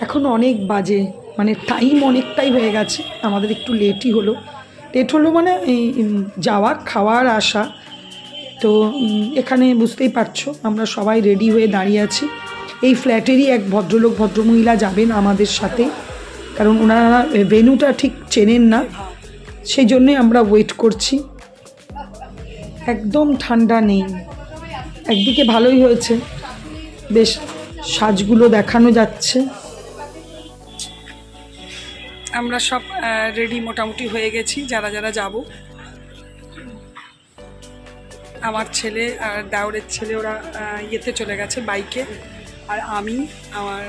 এখন অনেক বাজে, মানে টাইম অনেকটাই হয়ে গেছে, আমাদের একটু লেট হলো মানে যাওয়া খাওয়ার আসা। তো এখানে বুঝতেই পারছো আমরা সবাই রেডি হয়ে দাঁড়িয়ে আছি। এই ফ্ল্যাটেরই এক ভদ্রলোক ভদ্রমহিলা যাবেন আমাদের সাথে, কারণ ওনারা ভেন্যুটা ঠিক চেনেন না, সেই জন্যে আমরা ওয়েট করছি। একদম ঠান্ডা নেই, একদিকে ভালোই হয়েছে, বেশ সাজগুলো দেখানো যাচ্ছে। আমরা সব রেডি মোটামুটি হয়ে গেছি যারা যারা যাব। আমার ছেলে আর দাউরের ছেলে ওরা ইয়েতে চলে গেছে বাইকে, আর আমি, আমার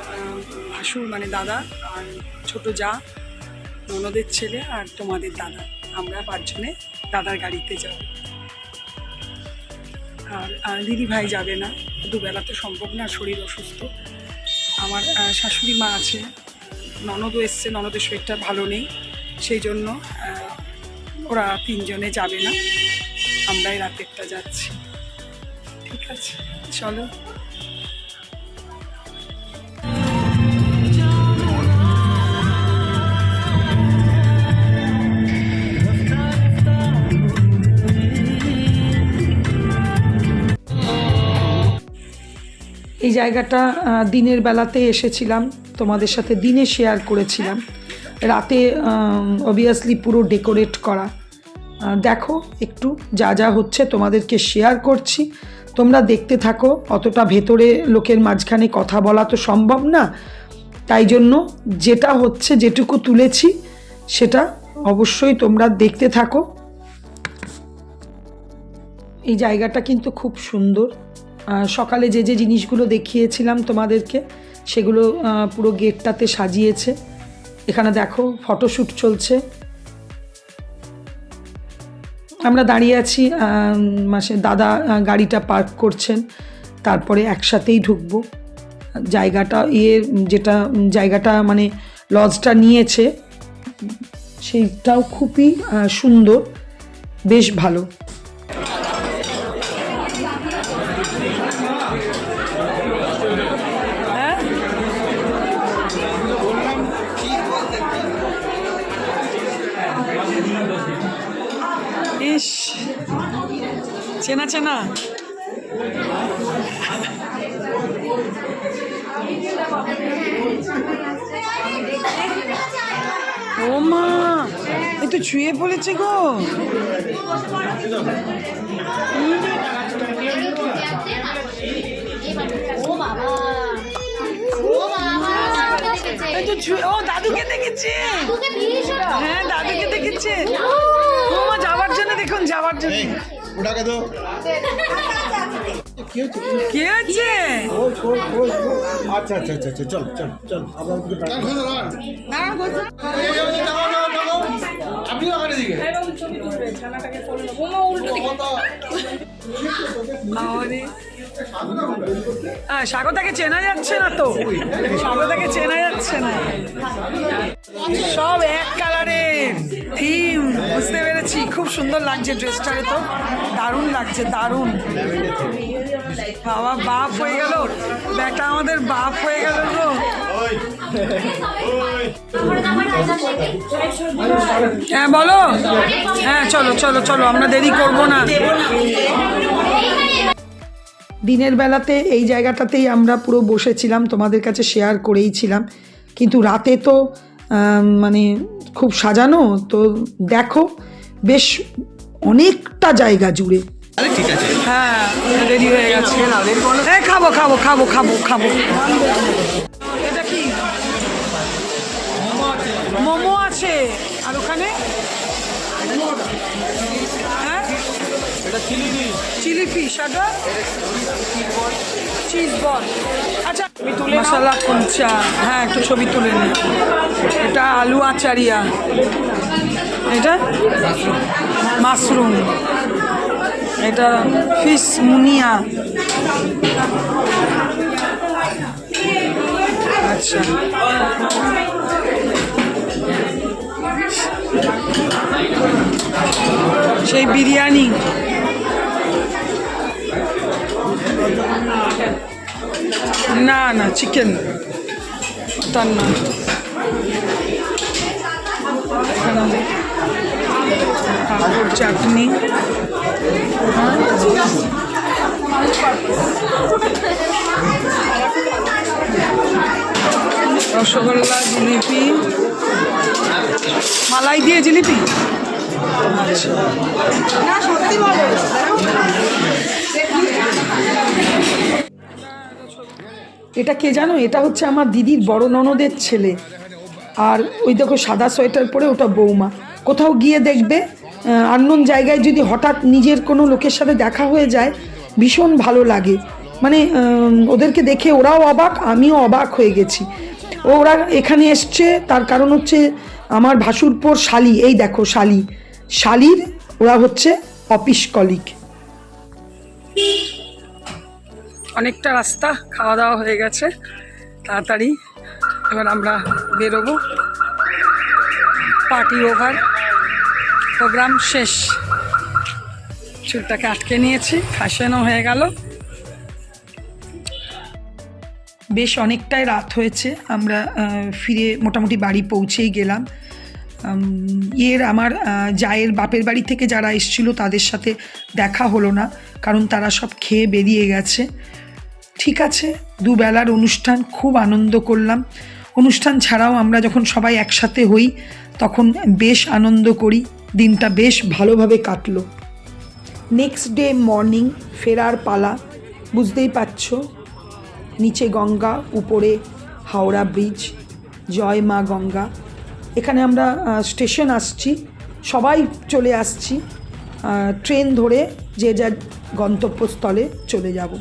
ভাসুর মানে দাদা, আর ছোট যা, ননদের ছেলে, আর তোমাদের দাদা, আমরা 5 জনে দাদার গাড়িতে যাব। আর দিদি ভাই যাবে না, দুবেলা তো সম্ভব না, শরীর অসুস্থ। আমার শাশুড়ি মা আছে, ননদও এসছে, ননদের শরীরটা ভালো নেই, সেই জন্য ওরা 3 জনে যাবে না, আমরাই রাতেরটা যাচ্ছি। ঠিক আছে, চলো। এই জায়গাটা দিনের বেলাতে এসেছিলাম, তোমাদের সাথে দিনে শেয়ার করেছিলাম, রাতে অবভিয়াসলি পুরো ডেকোরেট করা। দেখো একটু যা যা হচ্ছে তোমাদেরকে শেয়ার করছি, তোমরা দেখতে থাকো। অতটা ভেতরে লোকের মাঝখানে কথা বলা তো সম্ভব না, তাই জন্য যেটা হচ্ছে যেটুকু তুলেছি সেটা অবশ্যই তোমরা দেখতে থাকো। এই জায়গাটা কিন্তু খুব সুন্দর। সকালে যে যে জিনিসগুলো দেখিয়েছিলাম তোমাদেরকে, সেগুলো পুরো গেটটাতে সাজিয়েছে। এখানে দেখো ফটোশ্যুট চলছে, আমরা দাঁড়িয়ে আছি, দাদা গাড়িটা পার্ক করছেন, তারপরে একসাথেই ঢুকবো। জায়গাটা যেটা জায়গাটা মানে লজটা নিয়েছে সেইটাও খুবই সুন্দর, বেশ ভালো। ইস, চেনা চেনা। ও মা, এ তো ছুঁয়ে পড়েছে গো। ও দাদুকে দেখেছে, হ্যাঁ দাদুকে দেখেছে। ও মা, যাওয়ার জন্য, দেখুন যাওয়ার জন্য। কি হচ্ছে? আচ্ছা আচ্ছা আচ্ছা আচ্ছা, চল চল চল। স্বাগতাকে চেনা যাচ্ছে না তো, স্বাগতাকে চেনা যাচ্ছে না। সব এক কালারের থিম, বুঝতে পেরেছি। খুব সুন্দর লাগছে ড্রেসটারে, তো দারুণ লাগছে, দারুণ। বাবা বাপ হয়ে গেল, বেটা আমাদের বাপ হয়ে গেল গো। হ্যাঁ বলো, হ্যাঁ চলো চলো চলো, আমরা দেরি করব না। দিনের বেলাতে এই জায়গাটাতেই আমরা পুরো বসেছিলাম, তোমাদের কাছে শেয়ার করেইছিলাম, কিন্তু রাতে তো মানে খুব সাজানো, তো দেখো বেশ অনেকটা জায়গা জুড়ে। হ্যাঁ রেডি হয়ে গেছে, হ্যাঁ খাবো খাবো খাবো খাবো খাবো। এটা কি মোমো আছে, আর ওখানে চিলি ফিশ, এটা চিজ বল। আচ্ছা মশলা কুলচা, হ্যাঁ একটু ছবি তুলে নি। এটা আলু আচারিয়া, এটা মাশরুম, এটা ফিশ মুনিয়া। আচ্ছা সেই বিরিয়ানি, না না চিকেন। মিষ্টান্ন, পাঁপড়, চাটনি, রসগোল্লা, জিলিপি, মালাই দিয়ে জিলিপি। আচ্ছা, এটা কে জানো? এটা হচ্ছে আমার দিদির বড় ননদের ছেলে। আর ওই দেখো সাদা সোয়েটার পরে, ওটা বৌমা। কোথাও গিয়ে দেখবে আননোন জায়গায় যদি হঠাৎ নিজের কোনো লোকের সাথে দেখা হয়ে যায়, ভীষণ ভালো লাগে। মানে ওদেরকে দেখে ওরাও অবাক, আমিও অবাক হয়ে গেছি। ওরা এখানে এসছে তার কারণ হচ্ছে আমার ভাসুরপোর শালি, এই দেখো শালির ওরা হচ্ছে অফিস কলিগ। অনেকটা রাস্তা, খাওয়া দাওয়া হয়ে গেছে তাড়াতাড়ি। এবার আমরা বেরোবো। পার্টি ওভার, প্রোগ্রাম শেষ। চুলটাকে আটকে নিয়েছি, ফ্যাশনও হয়ে গেল। বেশ অনেকটাই রাত হয়েছে, আমরা ফিরে মোটামুটি বাড়ি পৌঁছেই গেলাম। আমার জায়ের বাপের বাড়ি থেকে যারা এসেছিলো তাদের সাথে দেখা হলো না, কারণ তারা সব খেয়ে বেরিয়ে গেছে। ঠিক আছে, দুবেলার অনুষ্ঠান, খুব আনন্দ করলাম। অনুষ্ঠান ছাড়াও আমরা যখন সবাই একসাথে হই তখন বেশ আনন্দ করি, দিনটা বেশ ভালোভাবে কাটলো। নেক্সট ডে মর্নিং ফেরার পালা, বুঝতেই পারছো, নিচে গঙ্গা, উপরে হাওড়া ব্রিজ, জয় মা গঙ্গা। এখানে আমরা স্টেশন আসছি, সবাই চলে আসছি, ট্রেন ধরে যে যার গন্তব্যস্থলে চলে যাব।